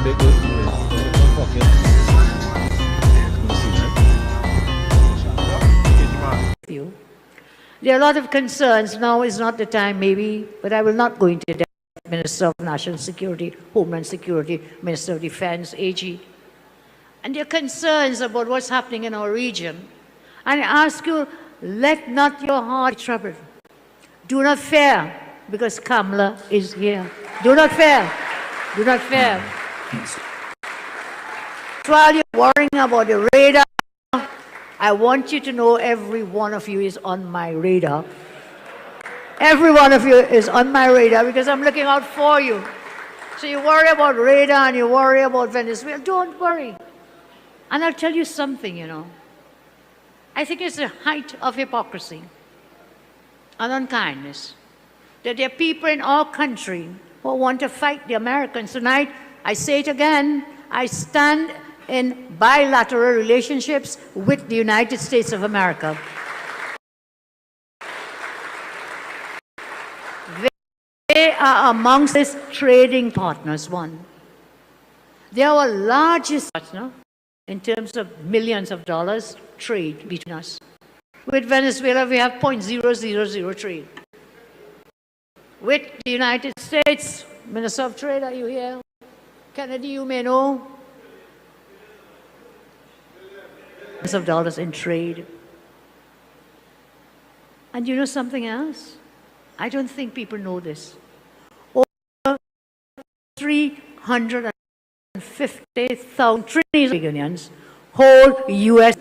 bit good. There are a lot of concerns. Now is not the time, maybe, but I will not go into depth. Minister of National Security, Homeland Security, Minister of Defense, AG. And there are concerns about what's happening in our region. And I ask you, let not your heart be troubled. Do not fear, because Kamala is here. Do not fear. Do not fear. While you're worrying about the radar, I want you to know every one of you is on my radar. Every one of you is on my radar because I'm looking out for you. So you worry about radar and you worry about Venezuela. Don't worry. And I'll tell you something, you know. I think it's the height of hypocrisy and unkindness that there are people in our country who want to fight the Americans. Tonight, I say it again, I stand in bilateral relationships with the United States of America. They are amongst these trading partners, one. They are our largest partner in terms of millions of dollars trade between us. With Venezuela, we have 0.000 trade. With the United States, Minister of Trade, are you here? Kennedy, you may know. Millions of dollars in trade. And you know something else? I don't think people know this. Over 350,000 trillions hold U.S.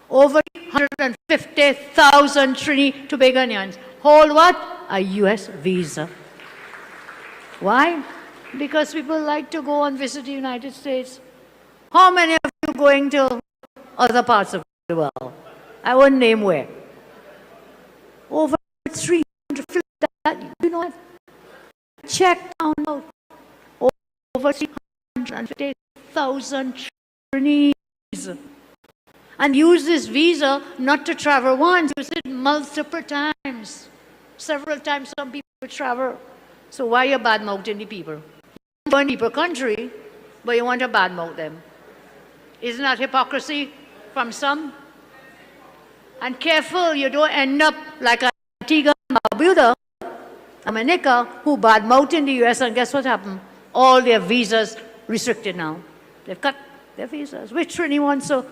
Over 350,000 Trinidadians hold what? A U.S. visa. Why? Because people like to go and visit the United States. How many of you going to other parts of the world? I won't name where. Over 350,000, you know what? Check down out. Over 350,000 Trinidadians. And use this visa not to travel once, use it multiple times. Several times some people travel. So why are you bad-mouthing the people? You want people country, but you want to bad-mouth them. Isn't that hypocrisy from some? And careful, you don't end up like Antigua and Barbuda, Dominica, who bad-mouthed in the U.S., and guess what happened? All their visas restricted now. They've cut their visas. Which Trini wants to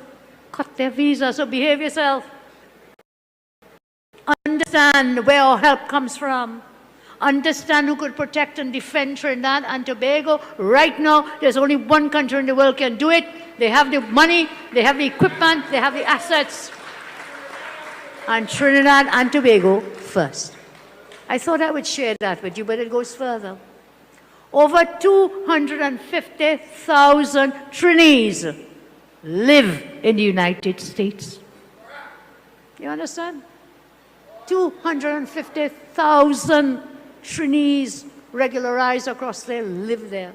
cut their visas? So behave yourself. Understand where our help comes from. Understand who could protect and defend Trinidad and Tobago. Right now, there's only one country in the world can do it. They have the money, they have the equipment, they have the assets. And Trinidad and Tobago first. I thought I would share that with you, but it goes further. Over 250,000 Trinis live in the United States. You understand? 250,000 Trinis regularized across there live there.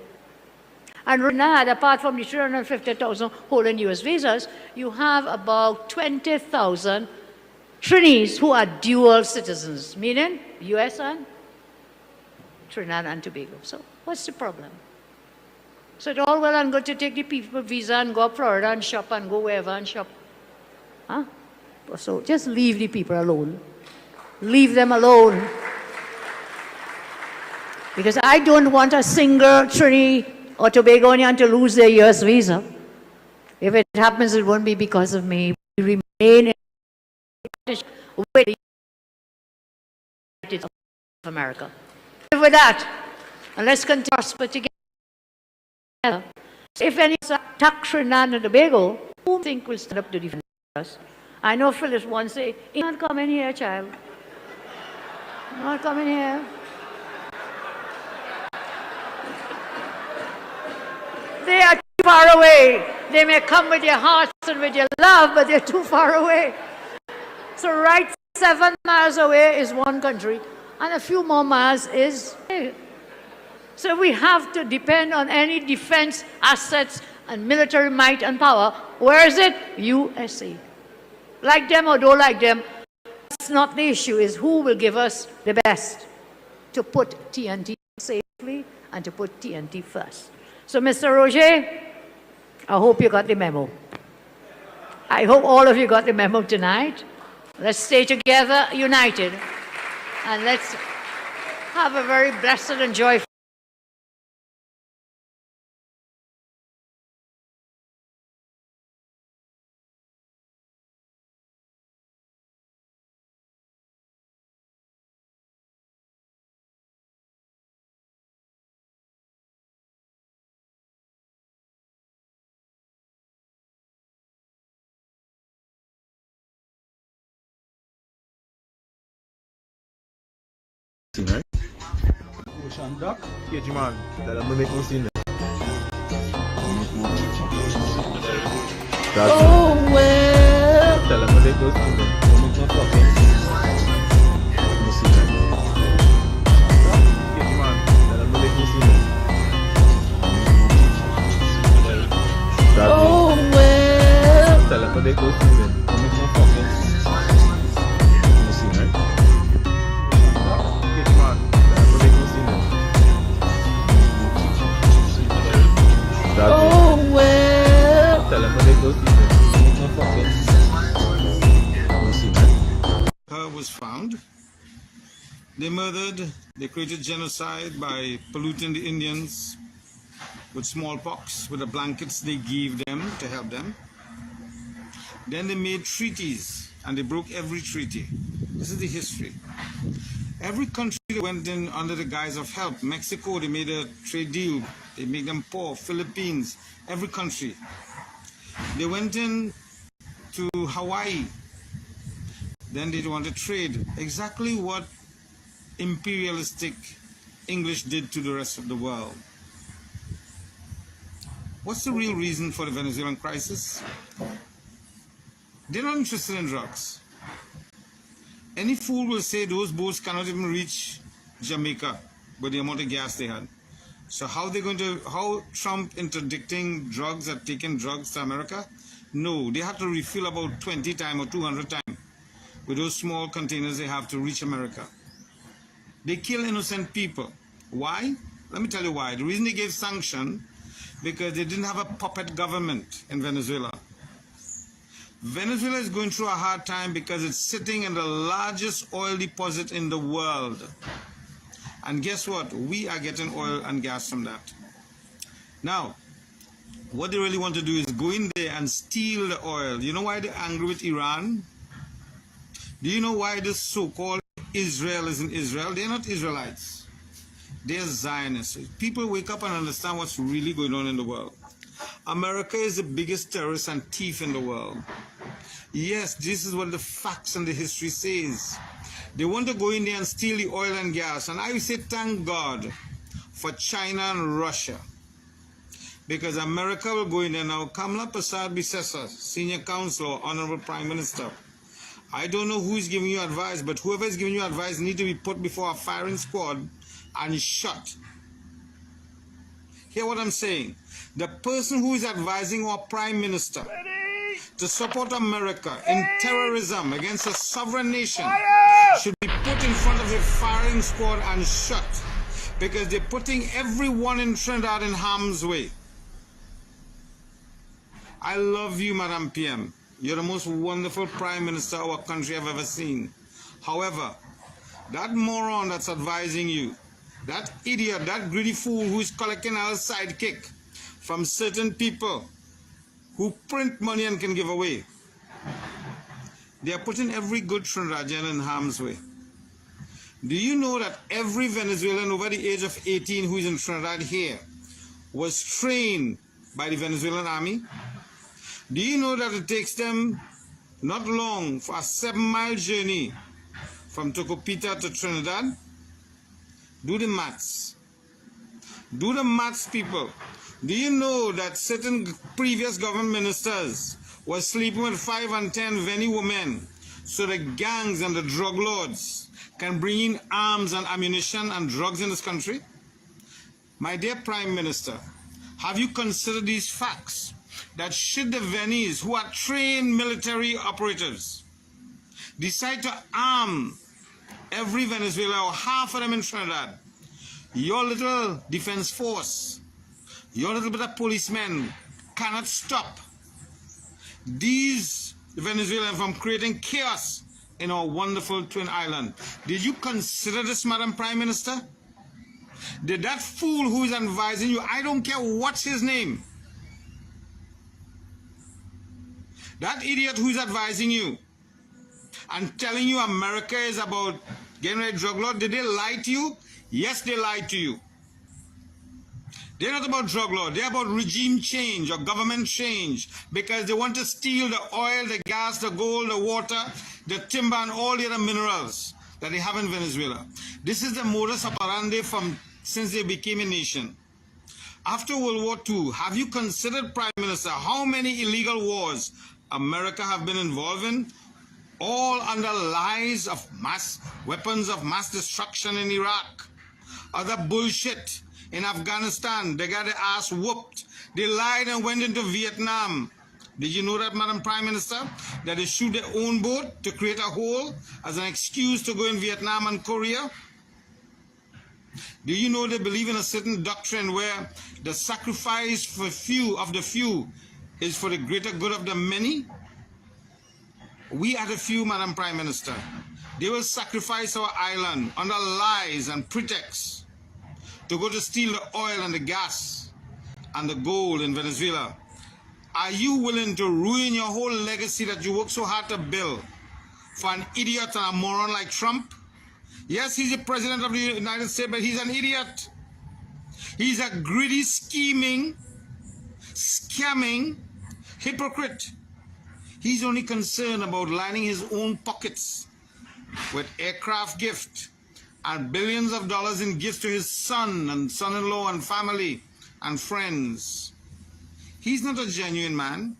And Trinidad, apart from the 350,000 holding U.S. visas, you have about 20,000 Trinis who are dual citizens, meaning U.S. and Trinidad and Tobago. So what's the problem? So it's all well and good to take the people visa and go up Florida and shop and go wherever and shop. Huh? So just leave the people alone. Leave them alone. Because I don't want a single Trini or Tobagonian to lose their U.S. visa. If it happens, it won't be because of me. We remain in with the United States of America. With that, and let's continue to prosper together. If any attack Trinidad and Tobago, who think will stand up to defend us? I know Phyllis once said, "You're not coming here, child. You're not coming here." They are too far away. They may come with your hearts and with your love, but they're too far away. So right 7 miles away is one country, and a few more miles is. So we have to depend on any defense assets and military might and power. Where is it? USA. Like them or don't like them, that's not the issue. Is who will give us the best to put TNT safely and to put TNT first. So, Mr. Roger, I hope you got the memo. I hope all of you got the memo tonight. Let's stay together, united, and let's have a very blessed and joyful. Right? Ocean Duck, Cage Man, tell them to make no scene. Oh well. Tell them to make no scene. Don't make no fucking no scene. Cage Man, tell them to make no scene. Oh well. Tell them to make no scene. Don't make no fucking no scene, right? Oh well. Tell them what they go Her was found. They murdered, they created genocide by polluting the Indians with smallpox, with the blankets they gave them to help them. Then they made treaties and they broke every treaty. This is the history. Every country that went in under the guise of help. Mexico, they made a trade deal. They made them poor. Philippines, every country. They went in to Hawaii. Then they want to trade. Exactly what imperialistic English did to the rest of the world. What's the real reason for the Venezuelan crisis? They're not interested in drugs. Any fool will say those boats cannot even reach Jamaica with the amount of gas they had. So how Trump interdicting drugs or taking drugs to America? No, they have to refill about 20 times or 200 times with those small containers they have to reach America. They kill innocent people. Why? Let me tell you why. The reason they gave sanction, because they didn't have a puppet government in Venezuela. Venezuela is going through a hard time because it's sitting in the largest oil deposit in the world. And guess what? We are getting oil and gas from that. Now, what they really want to do is go in there and steal the oil. You know why they're angry with Iran? Do you know why this so-called Israel is in Israel? They're not Israelites. They're Zionists. People wake up and understand what's really going on in the world. America is the biggest terrorist and thief in the world. Yes, this is what the facts and the history says. They want to go in there and steal the oil and gas. And I say thank God for China and Russia. Because America will go in there now. Kamala Prasad-Bissessar, Senior Counselor, Honorable Prime Minister. I don't know who is giving you advice, but whoever is giving you advice needs to be put before a firing squad and shot. Hear what I'm saying? The person who is advising our Prime Minister to support America in terrorism against a sovereign nation should be put in front of a firing squad and shot, because they're putting everyone in Trinidad in harm's way. I love you, Madam PM. You're the most wonderful Prime Minister our country have ever seen. However, that moron that's advising you, that idiot, that greedy fool who is collecting our sidekick from certain people who print money and can give away, they are putting every good Trinidadian in harm's way. Do you know that every Venezuelan over the age of 18 who is in Trinidad here was trained by the Venezuelan army? Do you know that it takes them not long for a 7-mile journey from Tocopita to Trinidad? Do the maths. Do the maths, people. Do you know that certain previous government ministers were sleeping with 5 and 10 Veni women so the gangs and the drug lords can bring in arms and ammunition and drugs in this country? My dear Prime Minister, have you considered these facts? That should the Venis, who are trained military operatives, decide to arm every Venezuela or half of them in Trinidad, your little defense force your little bit of policemen cannot stop these Venezuelans from creating chaos in our wonderful twin island. Did you consider this, Madam Prime Minister? Did that fool who is advising you, I don't care what's his name, that idiot who is advising you and telling you America is about getting rid of drug law, did they lie to you? Yes, they lied to you. They're not about drug law. They're about regime change or government change, because they want to steal the oil, the gas, the gold, the water, the timber, and all the other minerals that they have in Venezuela. This is the modus operandi since they became a nation. After World War II, have you considered, Prime Minister, how many illegal wars America have been involved in? All under lies of weapons of mass destruction in Iraq. Other bullshit. In Afghanistan, they got their ass whooped. They lied and went into Vietnam. Did you know that, Madam Prime Minister? That they shoot their own boat to create a hole as an excuse to go in Vietnam and Korea? Do you know they believe in a certain doctrine where the sacrifice for the few is for the greater good of the many? We are the few, Madam Prime Minister. They will sacrifice our island under lies and pretexts to go to steal the oil and the gas and the gold in Venezuela. Are you willing to ruin your whole legacy that you worked so hard to build for an idiot and a moron like Trump? Yes, he's the president of the United States, but he's an idiot. He's a greedy, scheming, scamming hypocrite. He's only concerned about lining his own pockets with aircraft gift and billions of dollars in gifts to his son and son-in-law and family and friends. He's not a genuine man.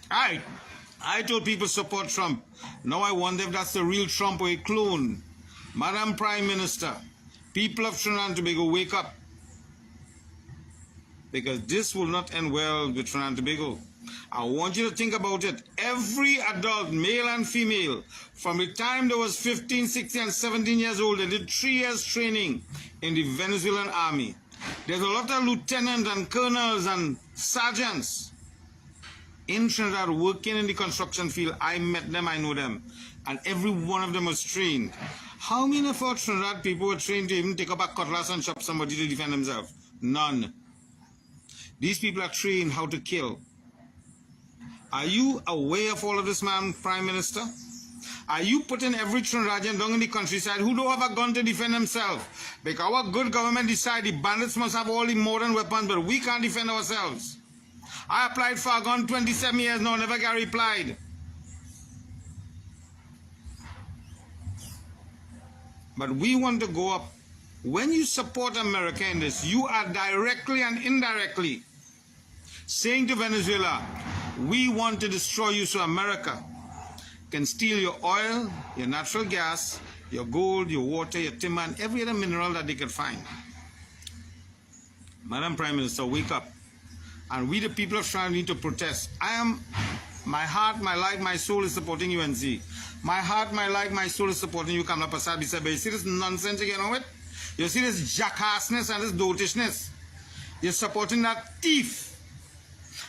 I told people support Trump. Now I wonder if that's the real Trump or a clone. Madam Prime Minister, people of Trinidad and Tobago, wake up. Because this will not end well with Trinidad and Tobago. I want you to think about it. Every adult, male and female, from the time they was 15, 16, and 17 years old, they did 3 years training in the Venezuelan army. There's a lot of lieutenants and colonels and sergeants in Trinidad working in the construction field. I met them, I know them. And every one of them was trained. How many of our Trinidad people were trained to even take up a cutlass and chop somebody to defend themselves? None. These people are trained how to kill. Are you aware of all of this, Madam Prime Minister? Are you putting every Trinidadian down in the countryside who don't have a gun to defend themselves? Because our good government decided the bandits must have all the modern weapons, but we can't defend ourselves. I applied for a gun 27 years now, never got replied. But we want to go up. When you support America in this, you are directly and indirectly saying to Venezuela, we want to destroy you so America can steal your oil, your natural gas, your gold, your water, your timber, and every other mineral that they can find. Madam Prime Minister, wake up. And we, the people of Trinidad, need to protest. My heart, my life, my soul is supporting UNC. My heart, my life, my soul is supporting you, Kamala Prasad. But you see this nonsense you get on with? You see this jackassness and this dotishness? You're supporting that thief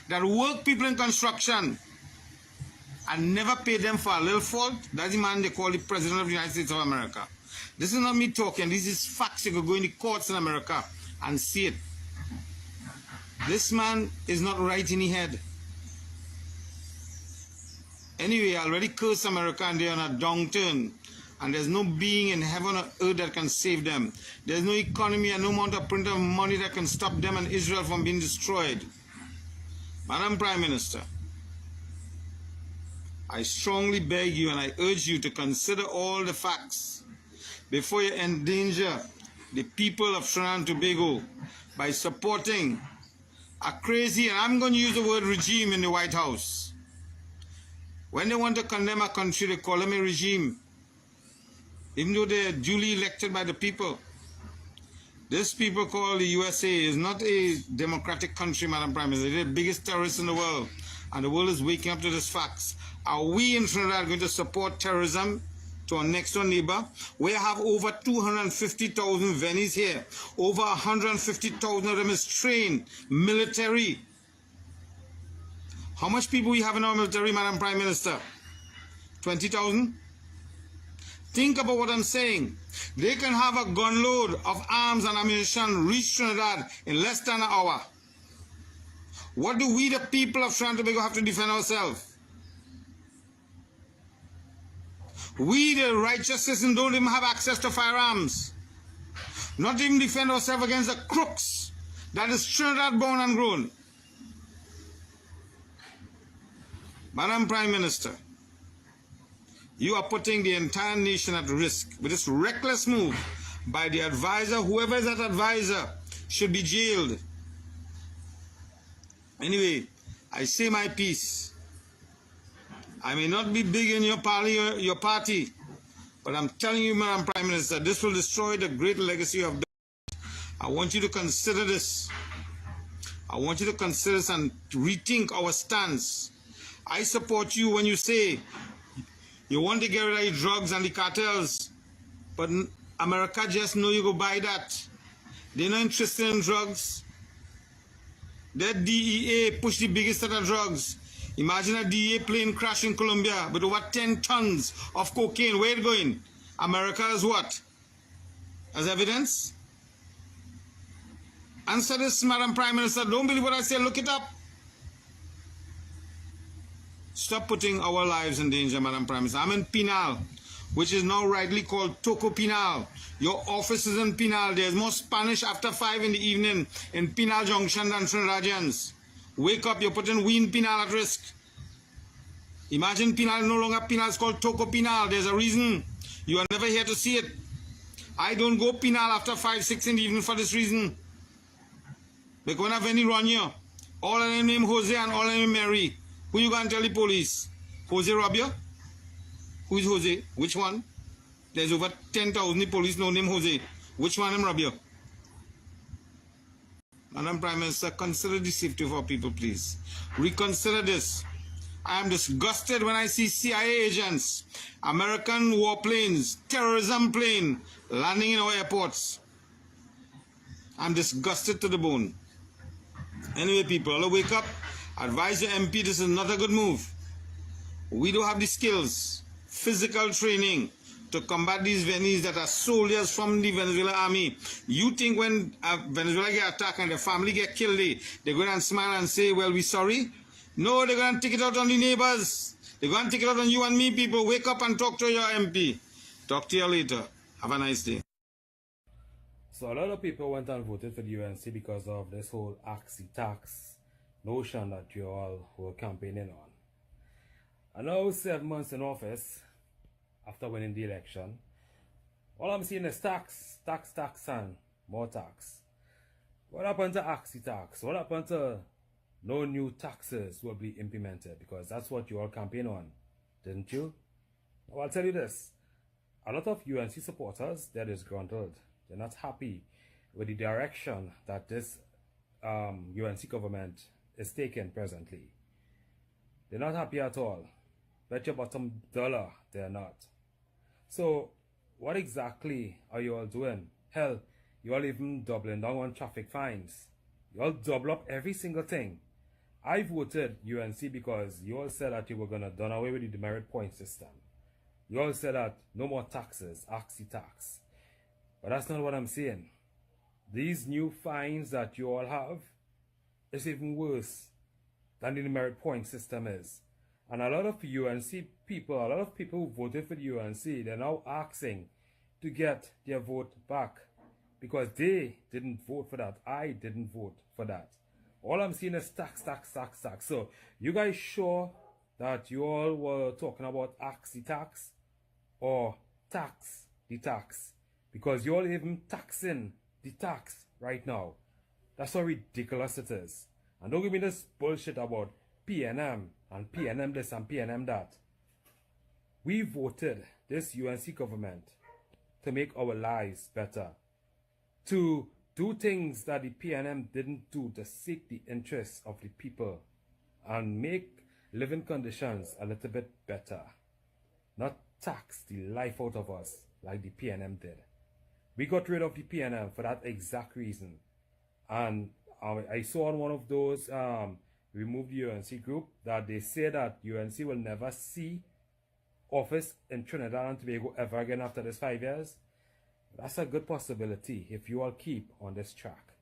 that work people in construction and never pay them for a little fault. That's the man they call the President of the United States of America. This is not me talking. This is facts. You can go in the courts in America and see it. This man is not right in the head. Anyway, I already cursed America and they're on a downturn. And there's no being in heaven or earth that can save them. There's no economy and no amount of print of money that can stop them and Israel from being destroyed. Madam Prime Minister, I strongly beg you and I urge you to consider all the facts before you endanger the people of Trinidad and Tobago by supporting a crazy, and I'm going to use the word regime in the White House. When they want to condemn a country, they call them a regime, even though they're duly elected by the people. This people called the USA is not a democratic country, Madam Prime Minister. They're the biggest terrorists in the world, and the world is waking up to these facts. Are we in Trinidad going to support terrorism to our next door neighbor. We have over 250,000 venues here. Over 150,000 of them is trained military. How much people we have in our military, Madam Prime Minister? 20,000? Think about what I'm saying. They can have a gunload of arms and ammunition reach Trinidad in less than an hour. What do we, the people of Trinidad and Tobago, have to defend ourselves? We, the righteous citizens, don't even have access to firearms. Not even defend ourselves against the crooks that is Trinidad born and grown. Madam Prime Minister, you are putting the entire nation at risk with this reckless move by the advisor. Whoever is that advisor should be jailed. Anyway, I say my piece. I may not be big in your party, but I'm telling you, Madam Prime Minister, this will destroy the great legacy of Beckles. I want you to consider this. I want you to consider this and rethink our stance. I support you when you say you want to get rid of the drugs and the cartels, but America just know you go buy that. They're not interested in drugs. That DEA push the biggest set of drugs. Imagine a DEA plane crash in Colombia with over 10 tons of cocaine. Where it going? America is what? As evidence? Answer this, Madam Prime Minister. Don't believe what I say. Look it up. Stop putting our lives in danger, Madam Prime Minister. I'm in Penal, which is now rightly called Toco Penal. Your office is in Penal. There's more Spanish after 5 in the evening in Penal Junction than Trinidadians. Wake up, you're putting we in Penal at risk. Imagine Penal no longer Penal, it's called Toco Penal. There's a reason. You are never here to see it. I don't go Penal after 5, 6 in the evening for this reason. Because when I've any run here, all of them name Jose and all of them Mary. Who you going to tell the police? Jose rob you? Who is Jose? Which one? There's over 10,000 police no name Jose. Which one them rob you? Madam Prime Minister, consider the safety of our people, please. Reconsider this. I am disgusted when I see CIA agents, American warplanes, terrorism plane landing in our airports. I'm disgusted to the bone. Anyway, people, all wake up. Advise your MP, this is not a good move. We don't have the skills, physical training to combat these Venezuelans that are soldiers from the Venezuelan army. You think when Venezuela get attacked and their family get killed, they're going to smile and say, well, we're sorry? No, they're going to take it out on the neighbors. They're going to take it out on you and me, people. Wake up and talk to your MP. Talk to you later. Have a nice day. So a lot of people went and voted for the UNC because of this whole axi tax notion that you all were campaigning on. I know 7 months in office after winning the election, all I'm seeing is tax, and more tax. What happened to axi tax? What happened to no new taxes will be implemented? Because that's what you all campaign on, didn't you? Well, I'll tell you this. A lot of UNC supporters, they're disgruntled. They're not happy with the direction that this UNC government is taken presently. They're not happy at all. Bet your bottom dollar they're not. So what exactly are you all doing? Hell, you all even doubling down on traffic fines. You all double up every single thing. I voted UNC because you all said that you were going to done away with the demerit point system. You all said that no more taxes, axi tax. But that's not what I'm saying. These new fines that you all have is even worse than the demerit point system is. And a lot of UNC people, a lot of people who voted for the UNC, they're now asking to get their vote back because they didn't vote for that. I didn't vote for that. All I'm seeing is tax. So you guys sure that you all were talking about axi tax or tax the tax? Because you're even taxing the tax right now. That's how ridiculous it is. And don't give me this bullshit about PNM and PNM this and PNM that. We voted this UNC government to make our lives better. To do things that the PNM didn't do to seek the interests of the people and make living conditions a little bit better. Not tax the life out of us like the PNM did. We got rid of the PNM for that exact reason. And I saw on one of those remove the UNC group that they say that UNC will never see office in Trinidad and Tobago ever again after this 5 years. That's a good possibility if you all keep on this track.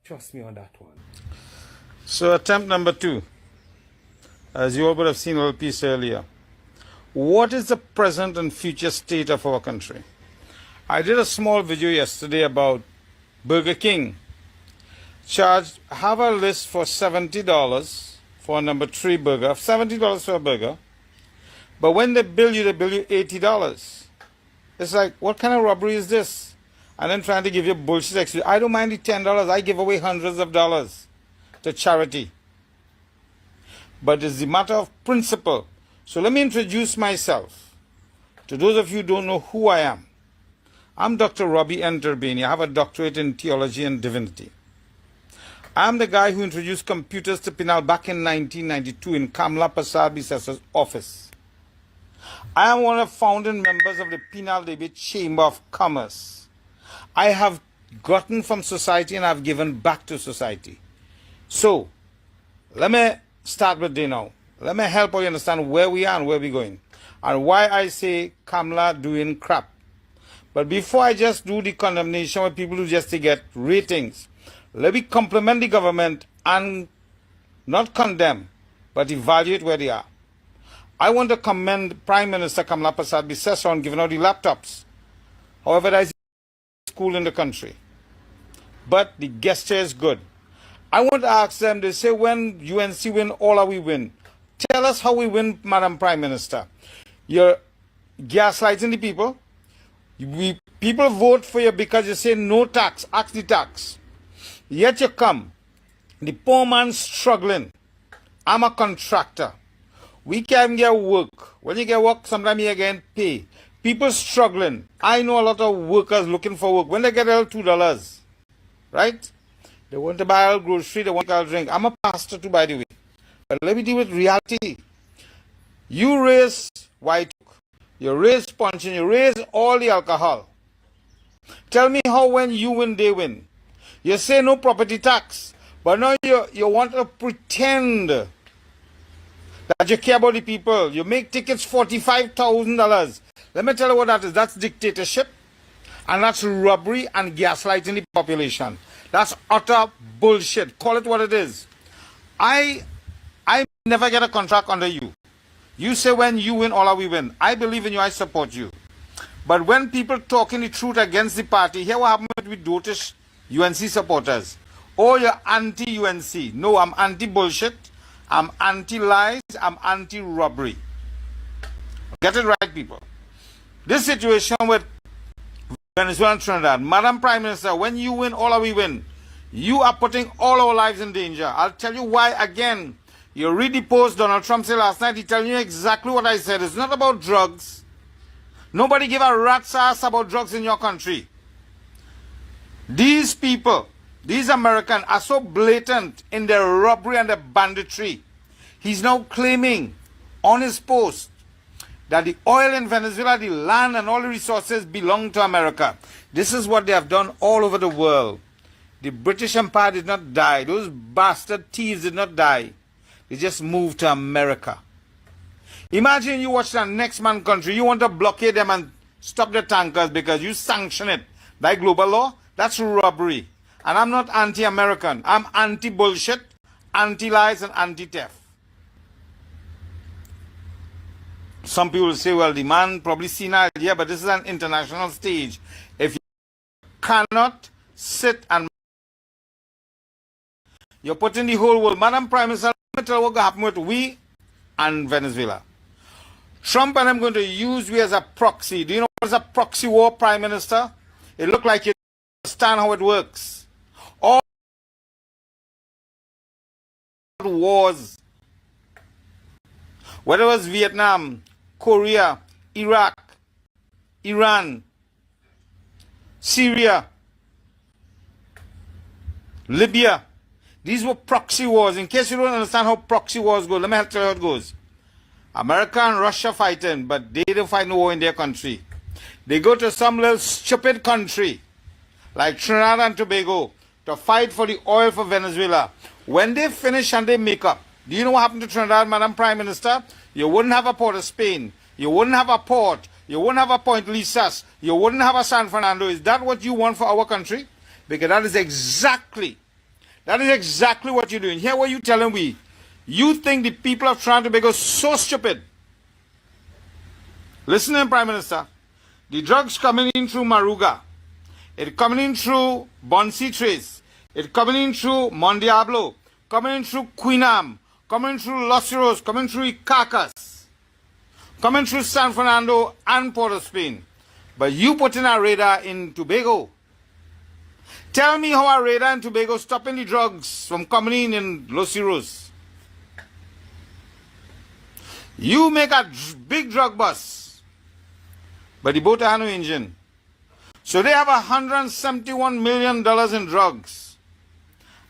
Trust me on that one. So attempt number 2. As you all would have seen a little piece earlier. What is the present and future state of our country? I did a small video yesterday about Burger King. Have a list for $70 for a number 3 burger, $70 for a burger. But when they bill you $80. It's like, what kind of robbery is this? And then trying to give you bullshit excuse. I don't mind the $10. I give away hundreds of dollars to charity. But it's the matter of principle. So let me introduce myself. To those of you who don't know who I am. I'm Dr. Robbie Enterbeni. I have a doctorate in theology and divinity. I'm the guy who introduced computers to Pinal back in 1992 in Kamla Prasad Bises's office. I am one of the founding members of the Penal Debate Chamber of Commerce. I have gotten from society and I've given back to society. So, let me start with this now. Let me help you understand where we are and where we're going. And why I say Kamla doing crap. But before I just do the condemnation with people who just to get ratings, let me compliment the government and not condemn, but evaluate where they are. I want to commend Prime Minister Kamla Prasad Bisesa on giving out the laptops. However, there is a school in the country. But the gesture is good. I want to ask them, they say when UNC win, all are we win. Tell us how we win, Madam Prime Minister. You're gaslighting the people. People vote for you because you say no tax, ask the tax. Yet you come, the poor man's struggling. I'm a contractor. We can't get work. When you get work, sometimes you get pay. People struggling. I know a lot of workers looking for work. When they get $2, right? They want to buy a grocery, they want to drink. I'm a pastor too, by the way. But let me deal with reality. You raise white, you raise punching, you raise all the alcohol. Tell me how when you win, they win. You say no property tax, but now you want to pretend that you care about the people. You make tickets $45,000. Let me tell you what that is. That's dictatorship, and that's robbery and gaslighting the population. That's utter bullshit. Call it what it is. I never get a contract under you. You say when you win, all are we win. I believe in you. I support you. But when people talking the truth against the party, here what happened with Dotish UNC supporters. Oh, you're anti-UNC. No, I'm anti-bullshit. I'm anti-lies. I'm anti-robbery. Get it right, people. This situation with Venezuela and Trinidad. Madam Prime Minister, when you win, all are we win. You are putting all our lives in danger. I'll tell you why again. You read the post Donald Trump said last night. He telling you exactly what I said. It's not about drugs. Nobody give a rat's ass about drugs in your country. These people, these Americans are so blatant in their robbery and their banditry. He's now claiming on his post that the oil in Venezuela, the land and all the resources belong to America. This is what they have done all over the world. The British Empire did not die. Those bastard thieves did not die. They just moved to America. Imagine you watch the next man country. You want to blockade them and stop the tankers because you sanction it by global law. That's robbery. And I'm not anti-American. I'm anti-bullshit, anti-lies, and anti-theft. Some people will say, well, the man probably seen an idea, but this is an international stage. If you cannot sit and you're putting the whole world. Madam Prime Minister, let me tell you what's going to happen with we and Venezuela. Trump and I'm going to use we as a proxy. Do you know what is a proxy war, Prime Minister? It looks like you understand how it works. All wars, whether it was Vietnam, Korea, Iraq, Iran, Syria, Libya, these were proxy wars. In case you don't understand how proxy wars go, let me tell you how it goes. America and Russia fighting, but they don't fight no war in their country. They go to some little stupid country like Trinidad and Tobago to fight for the oil for Venezuela. When they finish and they make up, do you know what happened to Trinidad, Madam Prime Minister? You wouldn't have a Port of Spain. You wouldn't have a port. You wouldn't have a Point Lisas. You wouldn't have a San Fernando. Is that what you want for our country? Because that is exactly what you're doing. Here what you telling we. You think the people of Trinidad and Tobago are so stupid. Listen in, Prime Minister. The drugs coming in through Maruga. It's coming in through Bonsi Trace. It's coming in through Mondiablo. Coming in through Queenam. Coming in through Los Heroes. Coming through Icacas. Coming through San Fernando and Port of Spain. But you put in a radar in Tobago. Tell me how a radar in Tobago stopping the drugs from coming in Los Heroes. You make a big drug bus, but the boat has no engine. So they have $171 million in drugs,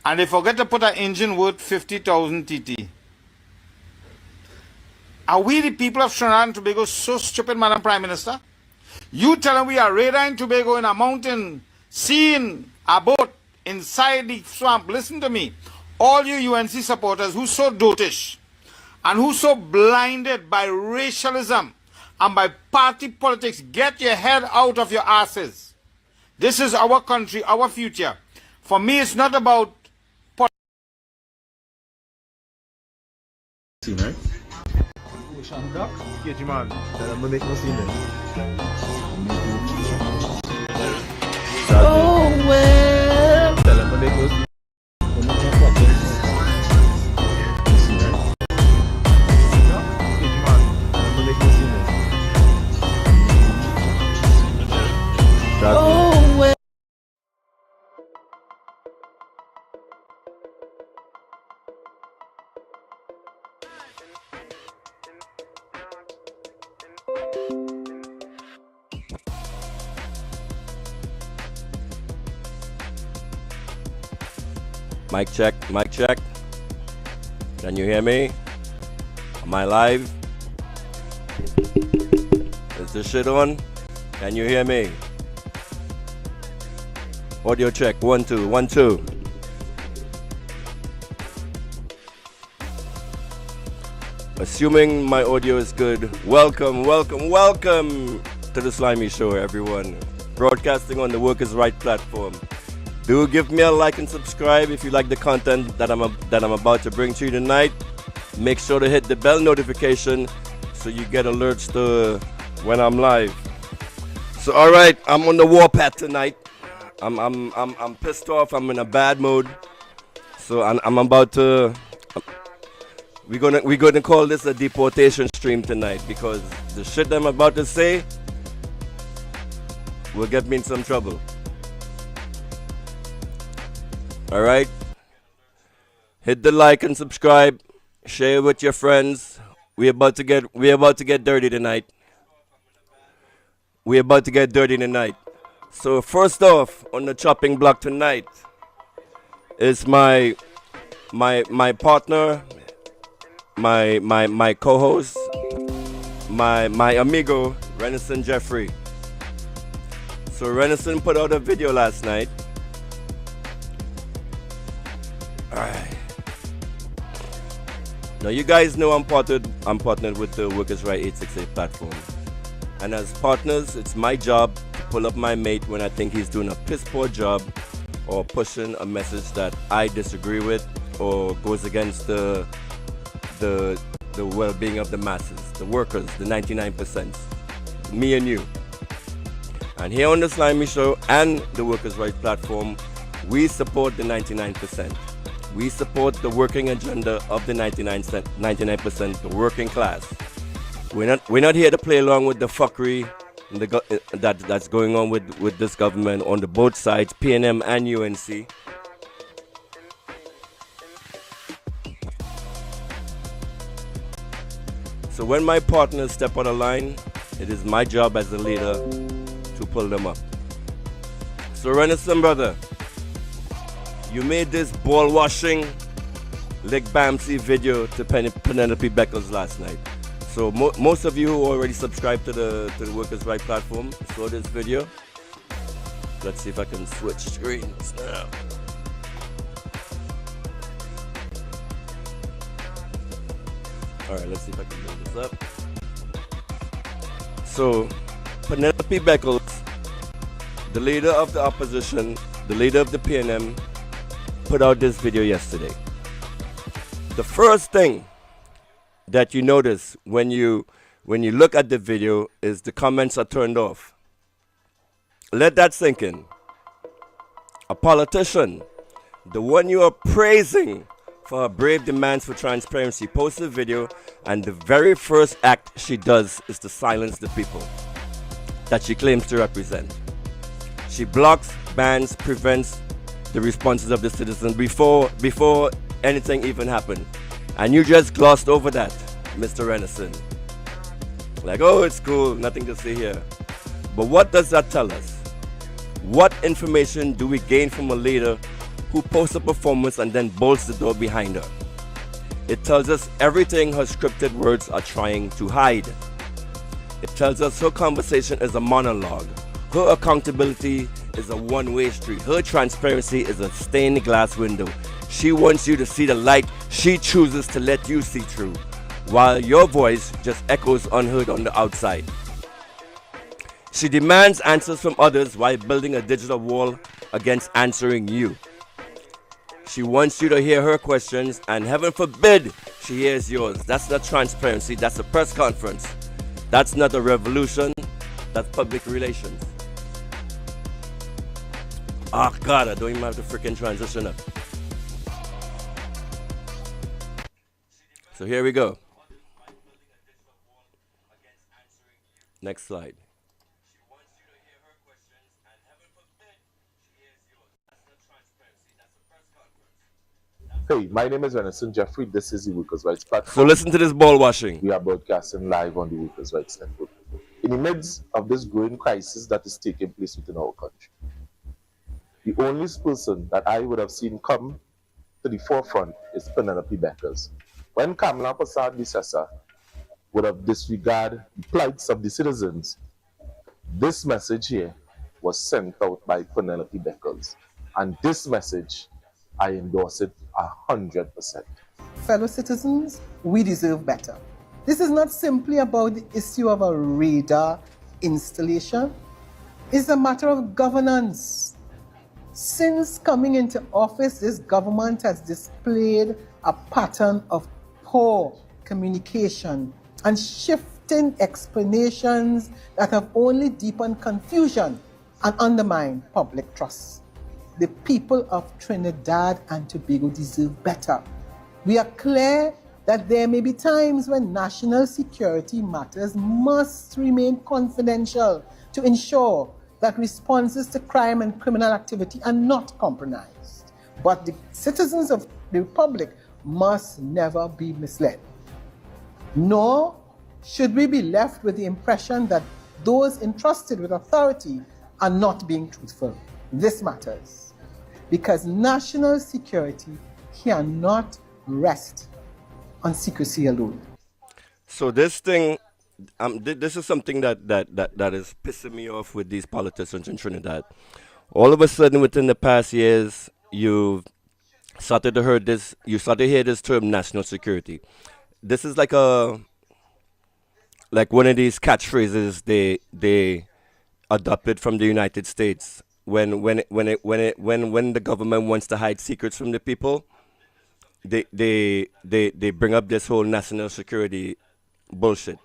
and they forget to put an engine worth 50,000 TT. Are we the people of Trinidad and Tobago so stupid, Madam Prime Minister? You tell them we are radar in Tobago in a mountain, seeing a boat inside the swamp. Listen to me. All you UNC supporters who so dotish and who so blinded by racialism and by party politics, get your head out of your asses. This is our country, our future. For me, it's not about scene, right? Ocean Duck? Cage man. Tell them to make no scene then. Oh, well. Tell them to make no scene. Oh, well. Mic check, mic check. Can you hear me? Am I live? Is this shit on? Can you hear me? Audio check, 1 2 1 2. Assuming my audio is good, welcome to the Slimy Show, everyone. Broadcasting on the Workers' Right platform. Do give me a like and subscribe if you like the content that I'm about to bring to you tonight. Make sure to hit the bell notification so you get alerts to when I'm live. So all right, I'm on the warpath tonight. I'm pissed off. I'm in a bad mood. So I'm about to. We're gonna call this a deportation stream tonight because the shit I'm about to say will get me in some trouble. All right. Hit the like and subscribe. Share with your friends. We're about to get dirty tonight. We're about to get dirty tonight. So first off, on the chopping block tonight is my partner, my co-host, my amigo, Renaissance Jeffrey. So Renaissance put out a video last night. Alright. Now you guys know I'm partnered with the Workers' Right 868 platform. And as partners, it's my job to pull up my mate when I think he's doing a piss poor job or pushing a message that I disagree with or goes against the well-being of the masses, the workers, the 99%, me and you. And here on the Slimy Show and the Workers' Right platform, we support the 99%. We support the working agenda of the 99%, the working class. We're not here to play along with the fuckery that's going on with this government on the both sides, PNM and UNC. So when my partners step out of line, it is my job as a leader to pull them up. So Renaissance brother, you made this ball washing Lick Bamsey video to Penelope Beckles last night. So most of you who already subscribed to the Workers' Right platform saw this video. Let's see if I can switch screens now. Alright, let's see if I can bring this up. So, Penelope Beckles, the leader of the opposition, the leader of the PNM, put out this video yesterday. The first thing that you notice when you look at the video is the comments are turned off. Let that sink in. A politician, the one you are praising for her brave demands for transparency, posts a video, and the very first act she does is to silence the people that she claims to represent. She blocks, bans, prevents the responses of the citizens before anything even happened. And you just glossed over that, Mr. Renison. Like, oh, it's cool, nothing to see here. But what does that tell us? What information do we gain from a leader who posts a performance and then bolts the door behind her? It tells us everything her scripted words are trying to hide. It tells us her conversation is a monologue. Her accountability is a one-way street. Her transparency is a stained glass window. She wants you to see the light she chooses to let you see through, while your voice just echoes unheard on the outside. She demands answers from others while building a digital wall against answering you. She wants you to hear her questions, and heaven forbid she hears yours. That's not transparency, that's a press conference. That's not a revolution, that's public relations. Oh God, I don't even have to freaking transition up. So here we go. Next slide. Hey, my name is Renison Jeffrey. This is the Workers' Rights Platform. So listen to this ball washing. We are broadcasting live on the Workers' Rights Network. In the midst of this growing crisis that is taking place within our country, the only person that I would have seen come to the forefront is Penelope Beckles. When Kamala Persad-Bissessar would have disregarded the plights of the citizens, this message here was sent out by Penelope Beckles. And this message, I endorse it 100%. Fellow citizens, we deserve better. This is not simply about the issue of a radar installation. It's a matter of governance. Since coming into office, this government has displayed a pattern of poor communication and shifting explanations that have only deepened confusion and undermined public trust. The people of Trinidad and Tobago deserve better. We are clear that there may be times when national security matters must remain confidential to ensure that responses to crime and criminal activity are not compromised. But the citizens of the Republic must never be misled. Nor should we be left with the impression that those entrusted with authority are not being truthful. This matters because national security cannot rest on secrecy alone. So this thing, this is something that is pissing me off with these politicians in Trinidad. All of a sudden, within the past years, you've started to hear this term, national security. This is like one of these catchphrases they adopted from the United States when the government wants to hide secrets from the people. They bring up this whole national security bullshit.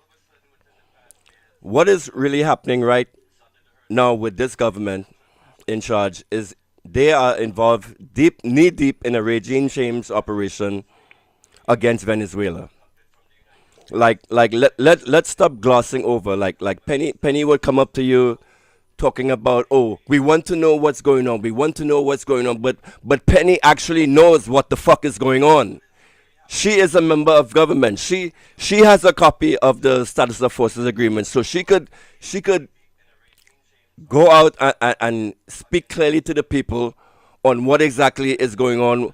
What is really happening right now with this government in charge is they are involved knee deep in a regime change operation against Venezuela. Let's stop glossing over. Like Penny would come up to you talking about, oh, we want to know what's going on. We want to know what's going on. But Penny actually knows what the fuck is going on. She is a member of government. She has a copy of the Status of Forces Agreement, so she could go out and speak clearly to the people on what exactly is going on.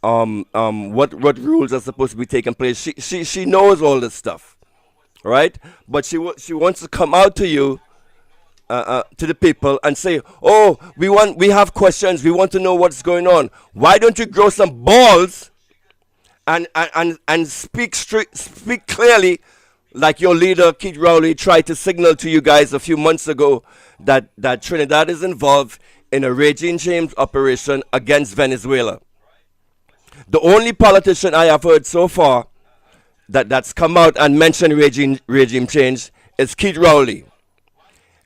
What rules are supposed to be taking place. She knows all this stuff. right? But she wants to come out to you, to the people, and say, "Oh, we have questions. We want to know what's going on. Why don't you grow some balls and speak clearly, like your leader Keith Rowley tried to signal to you guys a few months ago that Trinidad is involved in a regime change operation against Venezuela." The only politician I have heard so far that's come out and mentioned regime change is Keith Rowley.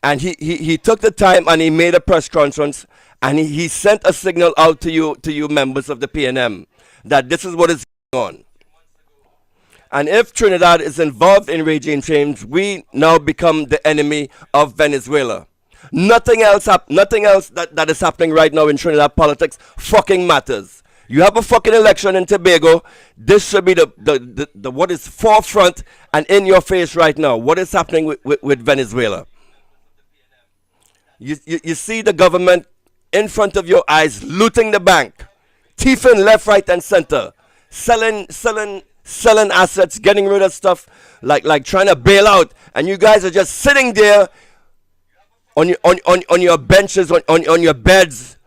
And he took the time and he made a press conference and he sent a signal out to you members of the PNM that this is what is going on. And if Trinidad is involved in regime change, we now become the enemy of Venezuela. Nothing else that is happening right now in Trinidad politics fucking matters. You have a fucking election in Tobago. This should be the what is forefront and in your face right now. What is happening with Venezuela? You see the government in front of your eyes looting the bank, thieving left, right, and center, selling assets, getting rid of stuff, like trying to bail out, and you guys are just sitting there on your benches, on your beds,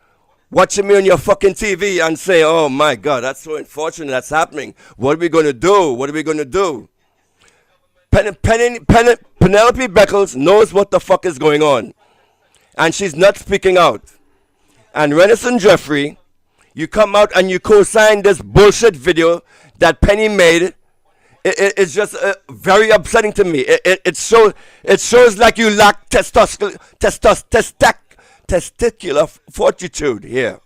watching me on your fucking TV and say, "Oh my God, that's so unfortunate that's happening. What are we gonna do? What are we gonna do?" Penelope Beckles knows what the fuck is going on, and she's not speaking out. And Renison Jeffrey, you come out and you co-sign this bullshit video that Penny made. It's just very upsetting to me. It shows like you lack testicular fortitude here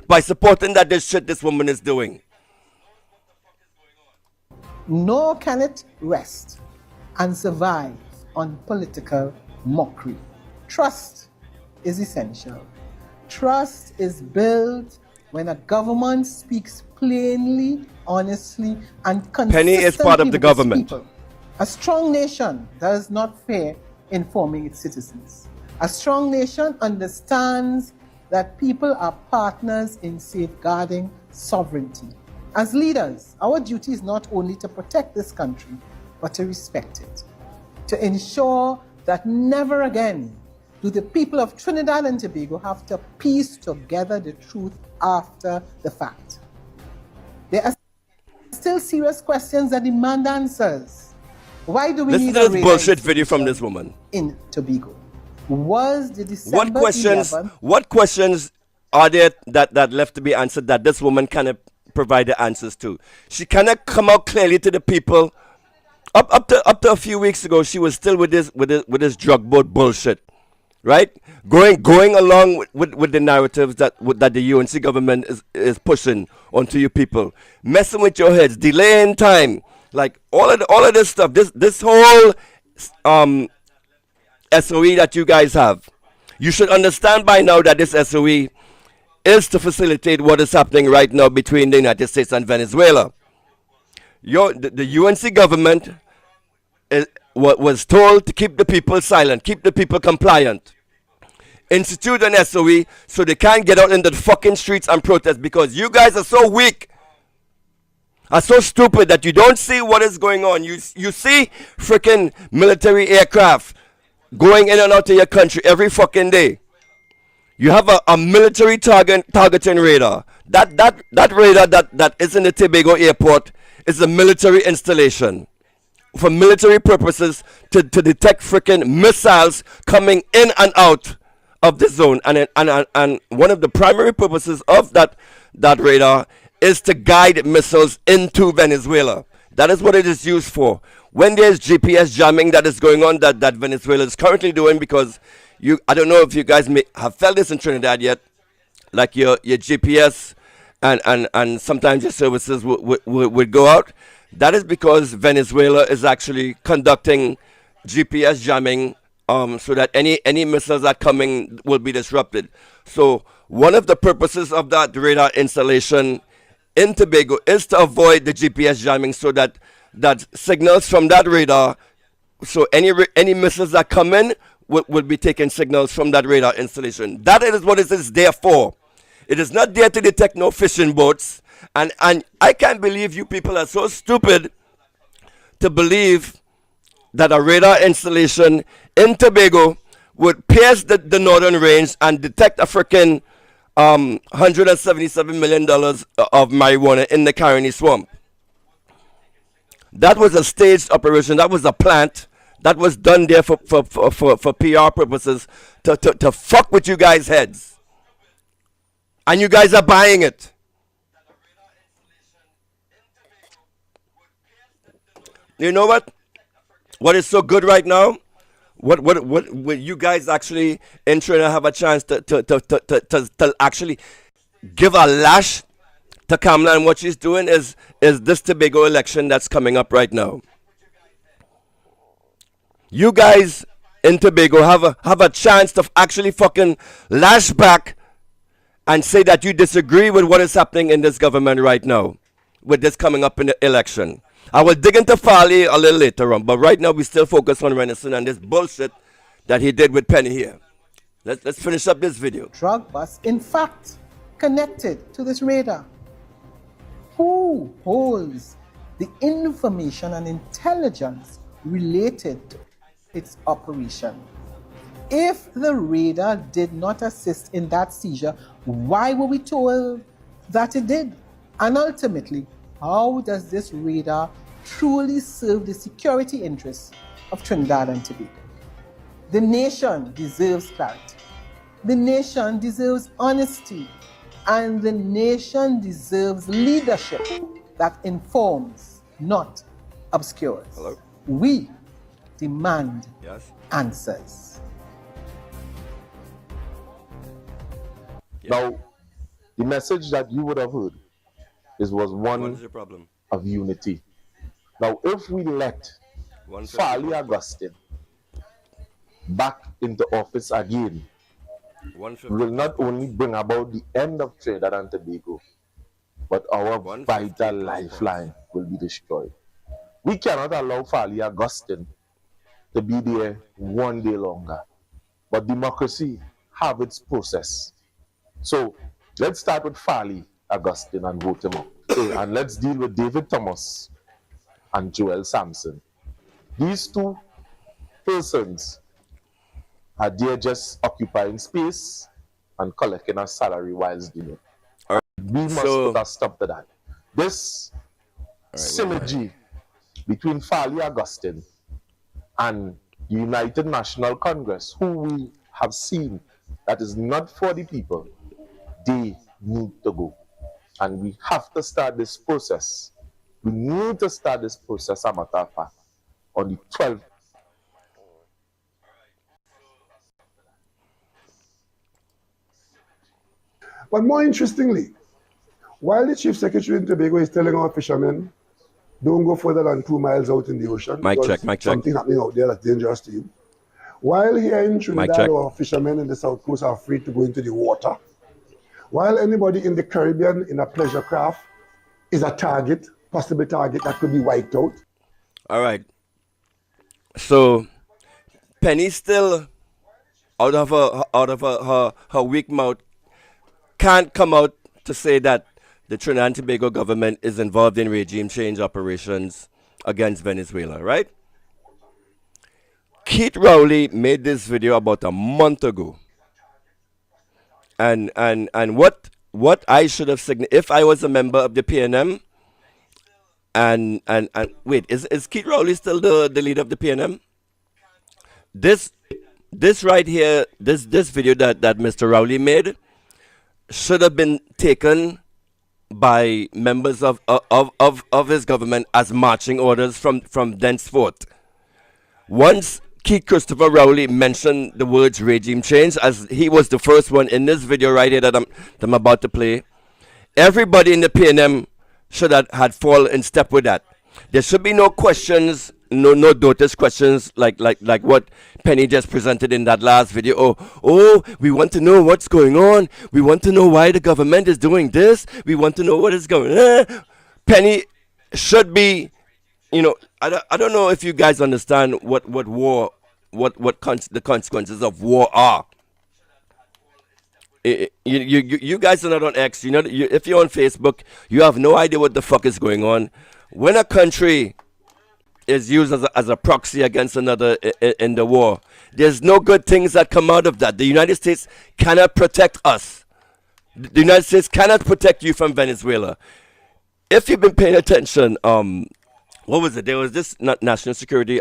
by supporting this shit this woman is doing. Nor can it rest and survive on political mockery. Trust is essential. Trust is built when a government speaks plainly, honestly, and consistently. Penny is part of the government. People. A strong nation does not fear informing its citizens. A strong nation understands that people are partners in safeguarding sovereignty. As leaders, our duty is not only to protect this country, but to respect it, to ensure that never again do the people of Trinidad and Tobago have to piece together the truth after the fact. There are still serious questions that demand answers. Why do we Listen need to a this radar bullshit video from this woman. in Tobago? Was the December 11th... What questions are there that left to be answered that this woman cannot provide the answers to? She cannot come out clearly to the people. Up to a few weeks ago, she was still with this drug board bullshit, right? Going along with the narratives that the UNC government is pushing onto you people, messing with your heads, delaying time, like all of this stuff. This whole SOE that you guys have, you should understand by now that this SOE is to facilitate what is happening right now between the United States and Venezuela. The UNC government was told to keep the people silent, keep the people compliant, institute an SOE so they can't get out into the fucking streets and protest, because you guys are so weak, are so stupid that you don't see what is going on. You see freaking military aircraft going in and out of your country every fucking day. You have a military targeting radar. That radar that is in the Tobago airport is a military installation for military purposes to detect freaking missiles coming in and out of the zone. And one of the primary purposes of that radar is to guide missiles into Venezuela. That is what it is used for. When there's GPS jamming that is going on that Venezuela is currently doing, because I don't know if you guys may have felt this in Trinidad yet, like your GPS and sometimes your services would go out. That is because Venezuela is actually conducting GPS jamming so that any missiles that are coming will be disrupted. So one of the purposes of that radar installation in Tobago is to avoid the GPS jamming, so that signals from that radar, so any missiles that come in will be taking signals from that radar installation. That is what it is there for. It is not there to detect no fishing boats. And I can't believe you people are so stupid to believe that a radar installation in Tobago would pierce the northern range and detect a freaking $177 million of marijuana in the Caroni swamp. That was a staged operation. That was a plant that was done there for PR purposes to fuck with you guys' heads. And you guys are buying it. You know what? What is so good right now? What you guys actually in Trinidad have a chance to actually give a lash to Kamala, and what she's doing is this Tobago election that's coming up right now. You guys in Tobago have a chance to actually fucking lash back and say that you disagree with what is happening in this government right now, with this coming up in the election. I will dig into Farley a little later on, but right now we still focus on Renison and this bullshit that he did with Penny here. Let's finish up this video. Drug bust, in fact, connected to this radar. Who holds the information and intelligence related to its operation? If the radar did not assist in that seizure, why were we told that it did? And ultimately, how does this radar truly serve the security interests of Trinidad and Tobago? The nation deserves clarity. The nation deserves honesty. And the nation deserves leadership that informs, not obscures. Hello? We demand Yes. answers. Now, the message that you would have heard was What is one your problem? of unity. Now, if we let Farley Augustine back into office again, we will not only bring about the end of Trinidad and Tobago, but our vital lifeline will be destroyed. We cannot allow Farley Augustine to be there one day longer. But democracy have its process. So let's start with Farley Augustine and vote him out. And let's deal with David Thomas and Joel Sampson. These two persons are there just occupying space and collecting a salary whilst doing it. All right. We must put a stop to that. This synergy between Farley Augustine and the United National Congress, who we have seen that is not for the people, they need to go. And we have to start this process. We need to start this process, a matter of fact, on the 12th. But more interestingly, while the Chief Secretary in Tobago is telling our fishermen, don't go further than 2 miles out in the ocean. Mic check. Something happening out there that's dangerous to you. While here in Trinidad, our fishermen in the South Coast are afraid to go into the water. While anybody in the Caribbean in a pleasure craft is a target, possible target that could be wiped out. All right. So Penny still out of her weak mouth can't come out to say that the Trinidad and Tobago government is involved in regime change operations against Venezuela, right? Keith Rowley made this video about a month ago. And what I should have signaled if I was a member of the PNM and wait, is Keith Rowley still the leader of the PNM? This right here, this video that Mr. Rowley made should have been taken by members of his government as marching orders from thenceforth. Once Keith Christopher Rowley mentioned the words regime change, as he was the first one in this video right here that I'm about to play, everybody in the PNM should have had fall in step with that. There should be no questions, no notice questions like what Penny just presented in that last video. Oh, we want to know what's going on. We want to know why the government is doing this. We want to know what is going on. Penny should be, I don't know if you guys understand what war, the consequences of war are. You guys are not on X. If you're on Facebook, you have no idea what the fuck is going on. When a country is used as a proxy against another in the war. There's no good things that come out of that. The United States cannot protect us. The United States cannot protect you from Venezuela. If you've been paying attention, what was it? There was this national security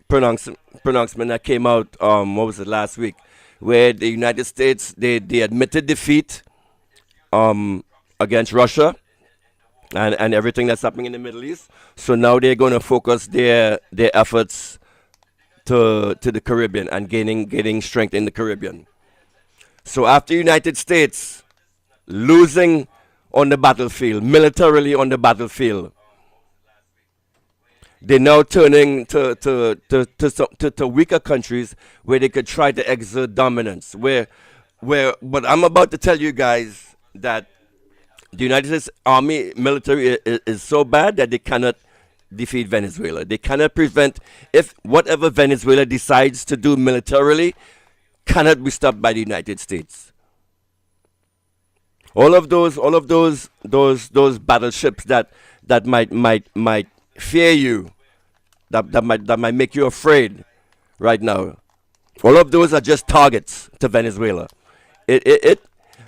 pronouncement that came out, what was it, last week, where the United States, they admitted defeat against Russia and everything that's happening in the Middle East. So now they're going to focus their efforts to the Caribbean and gaining strength in the Caribbean. So after United States losing on the battlefield, militarily on the battlefield, they're now turning to weaker countries where they could try to exert dominance. But I'm about to tell you guys that the United States Army military is so bad that they cannot defeat Venezuela. They cannot prevent, if whatever Venezuela decides to do militarily cannot be stopped by the United States. All of those battleships that might fear you, that might make you afraid right now. All of those are just targets to Venezuela.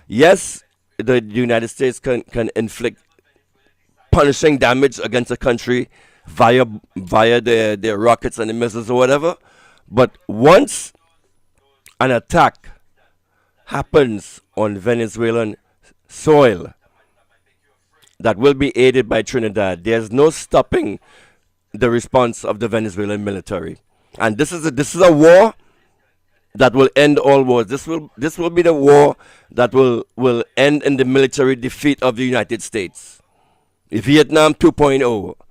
Yes, the United States can inflict punishing damage against a country via their rockets and the missiles or whatever, but once an attack happens on Venezuelan soil that will be aided by Trinidad, there's no stopping the response of the Venezuelan military. And this is a war that will end all wars. This will be the war that will end in the military defeat of the United States. Vietnam 2.0.